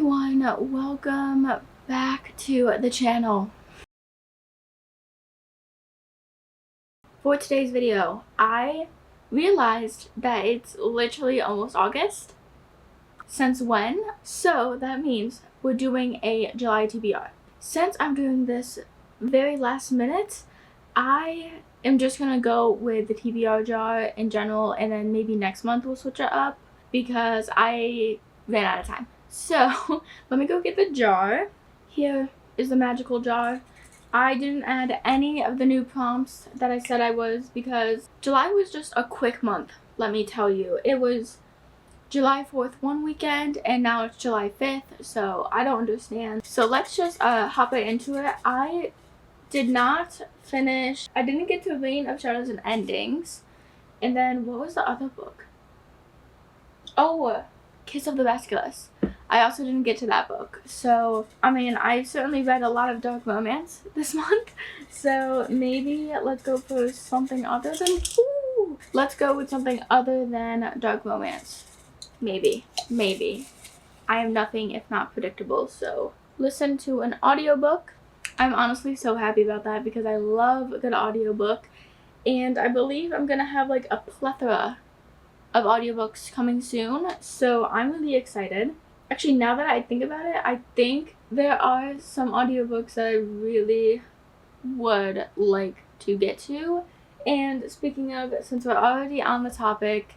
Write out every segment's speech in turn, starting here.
everyone, welcome back to the channel. For today's video, I realized that it's literally almost August. Since when? So that means we're doing a July TBR. Since I'm doing this very last minute, I am just gonna go with the TBR jar in general, and then maybe next month we'll switch it up because I ran out of time. So let me go get the jar. Here is the magical jar. I didn't add any of the new prompts that I said I was because July was just a quick month, let me tell you. It was July 4th one weekend and now it's July 5th, so I don't understand. So let's just hop right into it. I did not finish, I didn't get to Reign of Shadows and Endings. And then what was the other book? Oh, Kiss of the Basilisk. I also didn't get to that book. So, I mean, I certainly read a lot of dark romance this month. So maybe let's go for something other than, let's go with something other than dark romance. Maybe. I am nothing if not predictable. So listen to an audiobook. I'm honestly so happy about that because I love a good audiobook. And I believe I'm gonna have like a plethora of audiobooks coming soon, so I'm really excited. Actually, now that I think about it, I think there are some audiobooks that I really would like to get to. And speaking of, since we're already on the topic,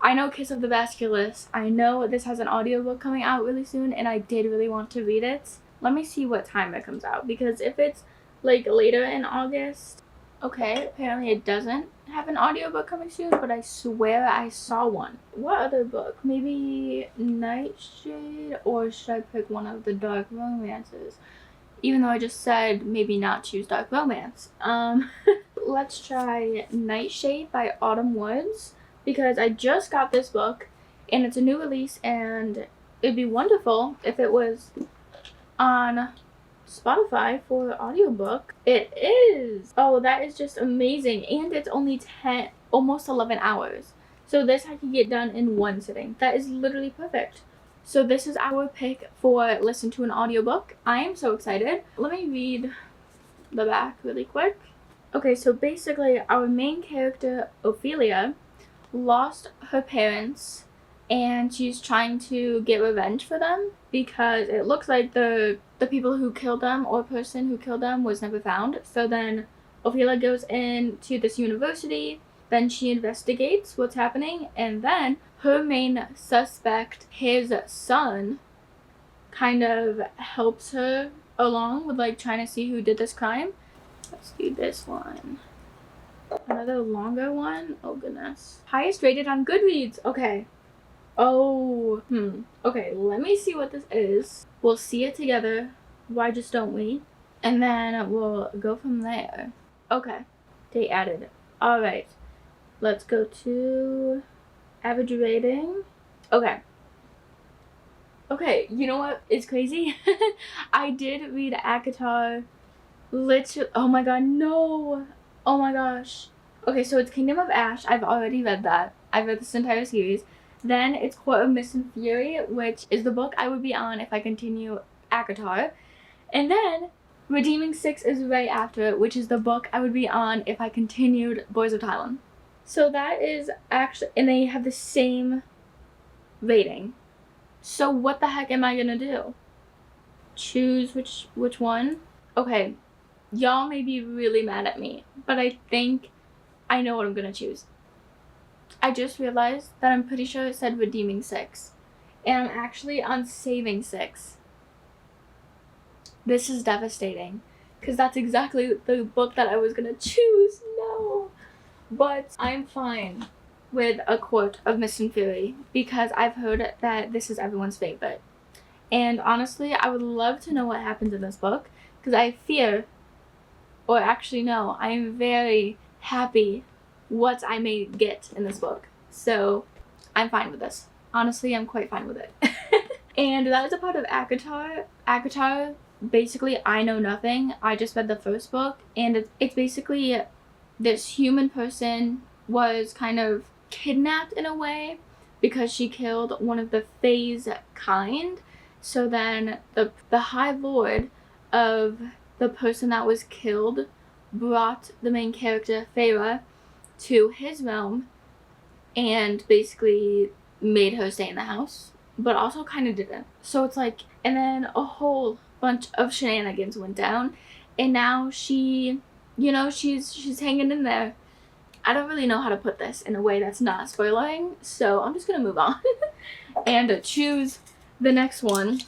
I know Kiss of the Basilisk. I know this has an audiobook coming out really soon, and I did really want to read it. Let me see what time it comes out, because if it's like later in August, okay, apparently it doesn't have an audiobook coming soon, but I swear I saw one. What other book? Maybe Nightshade, or should I pick one of the dark romances? Even though I just said maybe not choose dark romance. Let's try Nightshade by Autumn Woods, because I just got this book and it's a new release, and it'd be wonderful if it was on Spotify for audiobook. It is! Oh, that is just amazing. And it's only almost 11 hours. So this I can get done in one sitting. That is literally perfect. So this is our pick for listen to an audiobook. I am so excited. Let me read the back really quick. Okay, so basically our main character, Ophelia, lost her parents and she's trying to get revenge for them because it looks like the people who killed them, or person who killed them, was never found. So then Ophelia goes into this university, then she investigates what's happening, and then her main suspect, his son, kind of helps her along with like trying to see who did this crime. Let's do this one. Another longer one. Oh goodness. Highest rated on Goodreads. Okay. Oh, okay, let me see what this is. We'll see it together. Why just don't we? And then we'll go from there. Okay, date added. Alright, let's go to average rating. Okay, you know what is crazy? I did read ACOTAR. Literally, oh my god, no! Oh my gosh. Okay, so it's Kingdom of Ash. I've already read that. I've read this entire series. Then it's Court of Mist and Fury, which is the book I would be on if I continue ACOTAR. And then Redeeming 6 is right after it, which is the book I would be on if I continued Boys of Thailand. So that is actually, and they have the same rating. So what the heck am I gonna do? Choose which one? Okay, y'all may be really mad at me, but I think I know what I'm gonna choose. I just realized that I'm pretty sure it said Redeeming 6. And I'm actually on Saving 6. This is devastating. Because that's exactly the book that I was gonna choose. No. But I'm fine with A Court of Mist and Fury, because I've heard that this is everyone's favorite. And honestly, I would love to know what happens in this book. Because I fear, or actually no, I am very happy what I may get in this book. So I'm fine with this. Honestly, I'm quite fine with it. And that is a part of ACOTAR. ACOTAR, basically, I know nothing. I just read the first book, and it's basically this human person was kind of kidnapped in a way because she killed one of the Fae's kind. So then the High Lord of the person that was killed brought the main character, Feyre, to his realm and basically made her stay in the house, but also kind of didn't. So it's like, and then a whole bunch of shenanigans went down, and now she, you know, she's hanging in there. I don't really know how to put this in a way that's not spoiling, so I'm just gonna move on and choose the next one.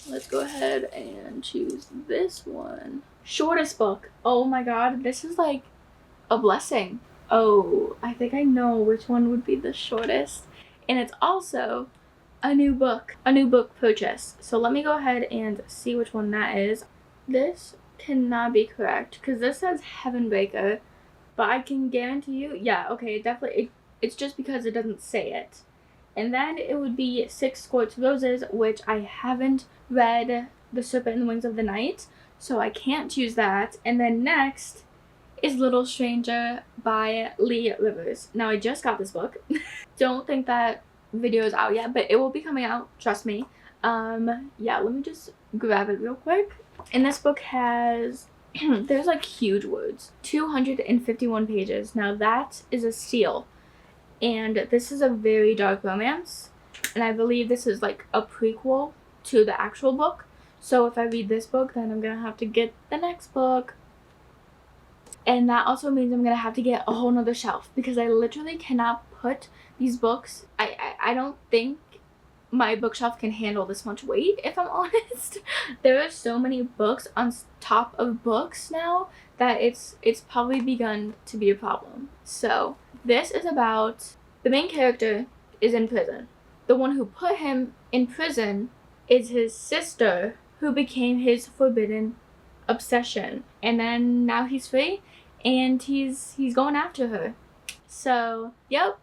Let's go ahead and choose this one. Shortest book. Oh my god, this is like a blessing. Oh, I think I know which one would be the shortest. And it's also a new book purchase. So let me go ahead and see which one that is. This cannot be correct because this says Heavenbreaker, but I can guarantee you, yeah, okay, definitely, it's just because it doesn't say it. And then it would be Six Scorched Roses, which I haven't read The Serpent and the Wings of the Night, so I can't choose that. And then next is Little Stranger by Lee Rivers. Now, I just got this book. Don't think that video is out yet, but it will be coming out, trust me. Yeah, let me just grab it real quick. And this book has, there's like huge words, 251 pages. Now, that is a steal. And this is a very dark romance, and I believe this is like a prequel to the actual book. So if I read this book, then I'm gonna have to get the next book. And that also means I'm gonna have to get a whole nother shelf because I literally cannot put these books. I don't think my bookshelf can handle this much weight, if I'm honest. There are so many books on top of books now that it's probably begun to be a problem. So this is about the main character is in prison. The one who put him in prison is his sister, who became his forbidden obsession. And then now he's free and he's going after her. So, yep.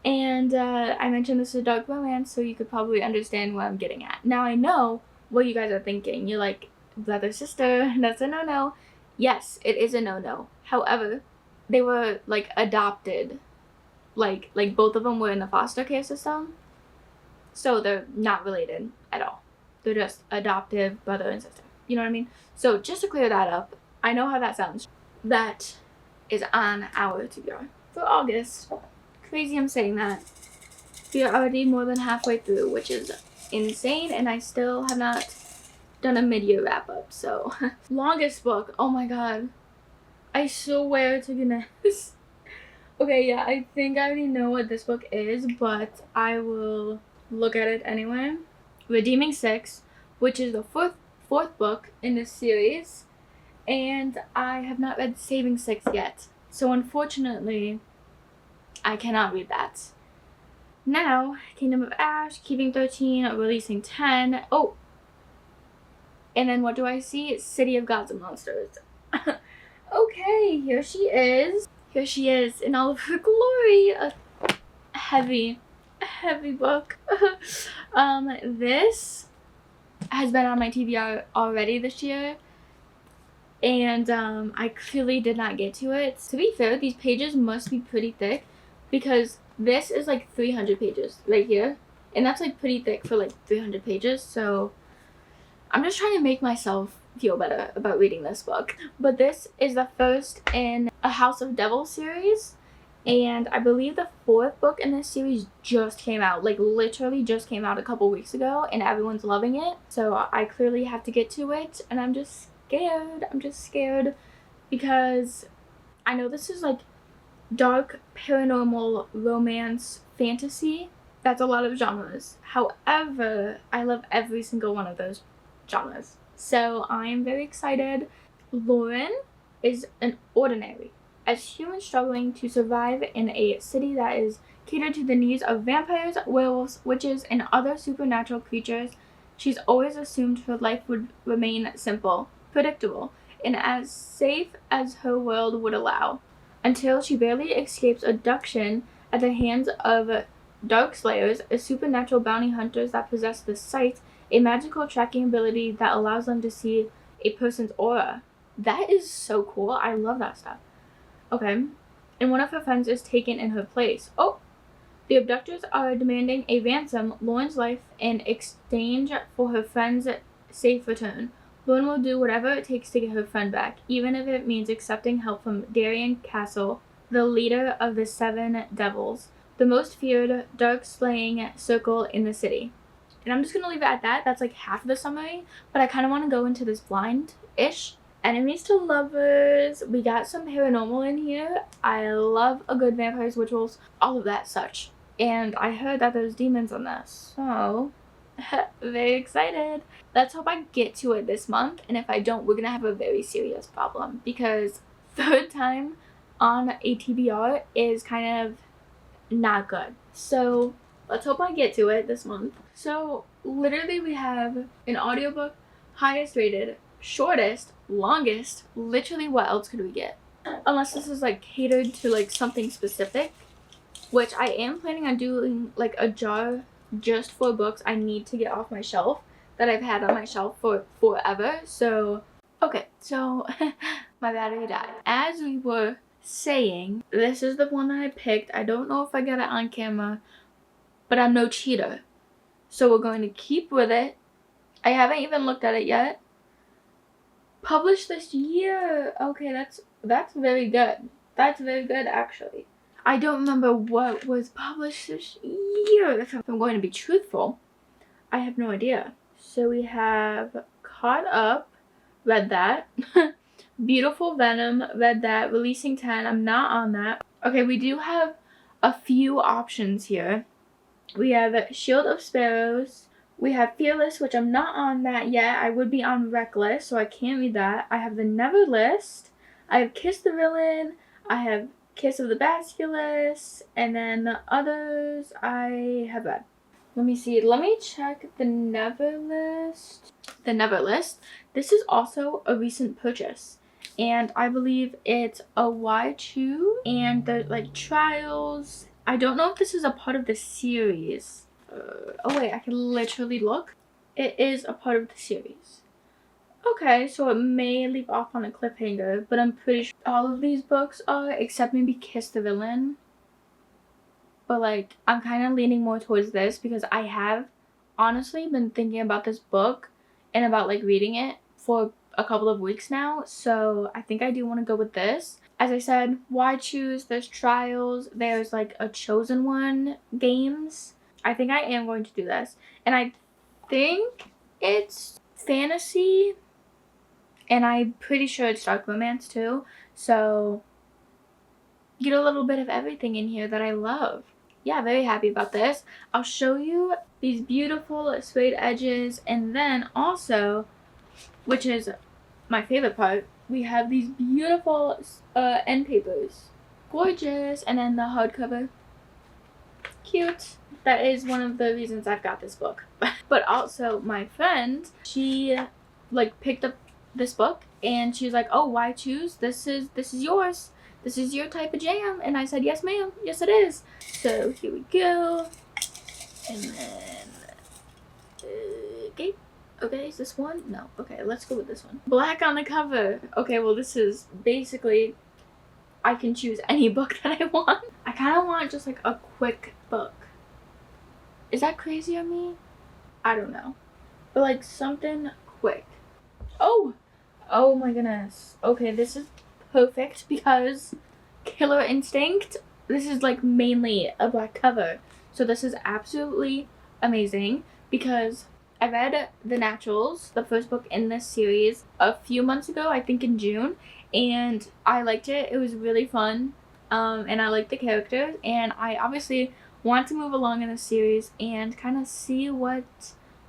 And I mentioned this is a dark romance, so you could probably understand what I'm getting at. Now I know what you guys are thinking. You're like, brother, sister, that's a no-no. Yes, it is a no-no. However, they were like adopted. Like both of them were in the foster care system. So they're not related at all. They're just adoptive brother and sister. You know what I mean? So just to clear that up, I know how that sounds. That is on our TBR for August. Crazy I'm saying that. We are already more than halfway through, which is insane, and I still have not done a mid-year wrap-up, so. Longest book, oh my god. I swear to goodness. Okay, yeah, I think I already know what this book is, but I will look at it anyway. Redeeming Six, which is the fourth book in this series, and I have not read Saving Six yet, so unfortunately, I cannot read that. Now, Kingdom of Ash, Keeping 13, Releasing 10. Oh! And then what do I see? City of Gods and Monsters. Okay, here she is. Here she is in all of her glory. A heavy book. This has been on my TBR already this year. And I clearly did not get to it. To be fair, these pages must be pretty thick because this is like 300 pages right here. And that's like pretty thick for like 300 pages. So I'm just trying to make myself feel better about reading this book. But this is the first in a House of Devil series. And I believe the fourth book in this series just came out. Like literally just came out a couple weeks ago. And everyone's loving it. So I clearly have to get to it. And I'm just scared. I'm just scared because I know this is like dark, paranormal, romance, fantasy. That's a lot of genres. However, I love every single one of those genres. So I'm very excited. Lauren is an ordinary, as human struggling to survive in a city that is catered to the needs of vampires, werewolves, witches, and other supernatural creatures. She's always assumed her life would remain simple, predictable, and as safe as her world would allow, until she barely escapes abduction at the hands of dark slayers, a supernatural bounty hunters that possess the sight, a magical tracking ability that allows them to see a person's aura. That is so cool. I love that stuff. Okay. And one of her friends is taken in her place. Oh! The abductors are demanding a ransom, Lauren's life, in exchange for her friend's safe return. Lauren will do whatever it takes to get her friend back, even if it means accepting help from Darien Castle, the leader of the Seven Devils, the most feared dark slaying circle in the city. And I'm just going to leave it at that. That's like half of the summary, but I kind of want to go into this blind-ish. Enemies to lovers. We got some paranormal in here. I love a good vampires, rituals, all of that such. And I heard that there's demons on this, so very excited. Let's hope I get to it this month, and if I don't, we're gonna have a very serious problem, because third time on a TBR is kind of not good. So let's hope I get to it this month. So literally we have an audiobook, highest rated, shortest, longest. Literally what else could we get? Unless this is like catered to like something specific, which I am planning on doing like a jar just for books I need to get off my shelf that I've had on my shelf for forever. So okay, so my battery died. As we were saying, this is the one that I picked. I don't know if I got it on camera, but I'm no cheater, so we're going to keep with it. I haven't even looked at it yet. Published this year. Okay, that's very good. That's very good, actually. I don't remember what was published this year. If I'm going to be truthful, I have no idea. So we have Caught Up, read that. Beautiful Venom, read that. Releasing 10, I'm not on that. Okay, we do have a few options here. We have Shield of Sparrows. We have Fearless, which I'm not on that yet. I would be on Reckless, so I can't read that. I have the Never List. I have Kiss the Villain. I have Kiss of the Basculus. And then the others I have read. Let me see. Let me check the Never List. The Never List. This is also a recent purchase. And I believe it's a Why Choose. And there's like trials. I don't know if this is a part of the series. Oh wait, I can literally look. It is a part of the series. Okay, so it may leave off on a cliffhanger, but I'm pretty sure all of these books are, except maybe Kiss the Villain. But like, I'm kind of leaning more towards this because I have honestly been thinking about this book and about like reading it for a couple of weeks now. So I think I do want to go with this. As I said, Why Choose? There's trials. There's like a Chosen One games. I think I am going to do this. And I think it's fantasy. And I'm pretty sure it's dark romance too. So get a little bit of everything in here that I love. Yeah, very happy about this. I'll show you these beautiful suede edges. And then also, which is my favorite part, we have these beautiful end papers. Gorgeous. And then the hardcover. Cute. That is one of the reasons I've got this book. But also my friend, she like picked up this book and she was like, oh, Why Choose? This is yours. This is your type of jam. And I said, yes ma'am, yes it is. So here we go. And then okay, is this one? No. Okay, let's go with this one. Black on the cover. Okay, well this is basically, I can choose any book that I want. I kind of want just like a quick book. Is that crazy of me? I don't know. But like something quick. Oh my goodness. Okay, this is perfect because Killer Instinct, this is like mainly a black cover. So this is absolutely amazing because I read The Naturals, the first book in this series, a few months ago, I think in June, and I liked it. It was really fun, and I liked the characters, and I obviously want to move along in the series and kind of see what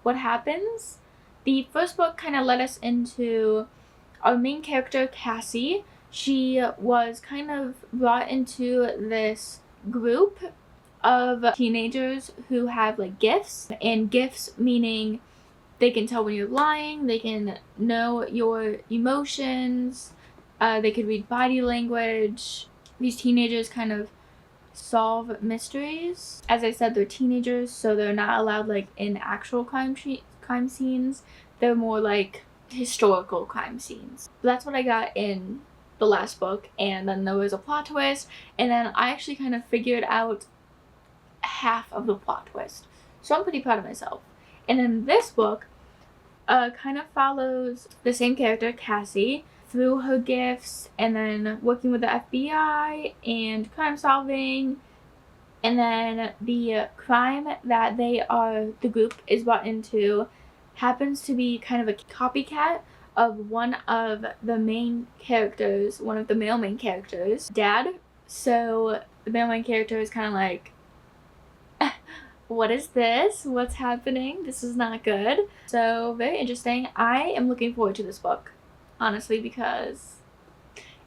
happens. The first book kind of led us into our main character, Cassie. She was kind of brought into this group of teenagers who have like gifts, and gifts meaning they can tell when you're lying, they can know your emotions, they could read body language. These teenagers kind of solve mysteries. As I said, they're teenagers, so they're not allowed like in actual crime scenes. They're more like historical crime scenes. That's what I got in the last book, and then there was a plot twist, and then I actually kind of figured out half of the plot twist. So I'm pretty proud of myself. And then this book kind of follows the same character, Cassie, through her gifts and then working with the FBI and crime solving. And then the crime that the group is brought into happens to be kind of a copycat of one of the main characters, one of the male main characters' dad. So the male main character is kind of like, what is this? What's happening? This is not good. So very interesting. I am looking forward to this book, honestly, because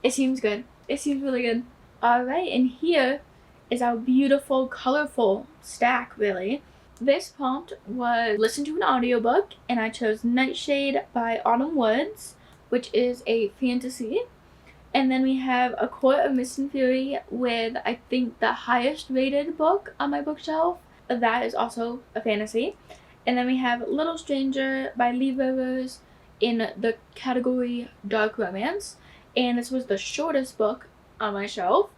it seems good. It seems really good. Alright, and here is our beautiful, colorful stack, really. This prompt was listen to an audiobook, and I chose Nightshade by Autumn Woods, which is a fantasy. And then we have A Court of Mist and Fury with, I think, the highest rated book on my bookshelf. That is also a fantasy. And then we have Little Stranger by Lee Rivers in the category Dark Romance. And this was the shortest book on my shelf.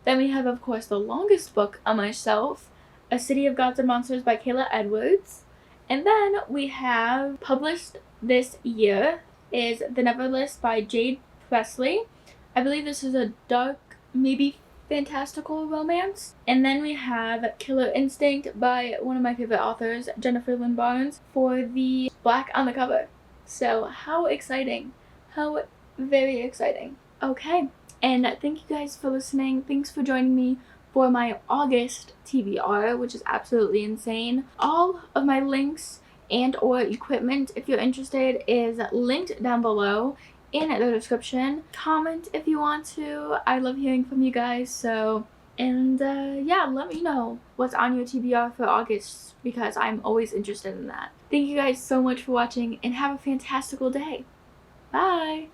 Then we have, of course, the longest book on my shelf, A City of Gods and Monsters by Kayla Edwards. And then we have, published this year, is The Neverlist by Jade Presley. I believe this is a dark, maybe fantastical romance. And then we have Killer Instinct by one of my favorite authors, Jennifer Lynn Barnes, for the black on the cover. So how exciting. How very exciting. Okay, and thank you guys for listening. Thanks for joining me for my August TBR, which is absolutely insane. All of my links and or equipment, if you're interested, is linked down below in the description. Comment if you want to. I love hearing from you guys. So, and yeah, let me know what's on your TBR for August, because I'm always interested in that. Thank you guys so much for watching, and have a fantastical day. Bye!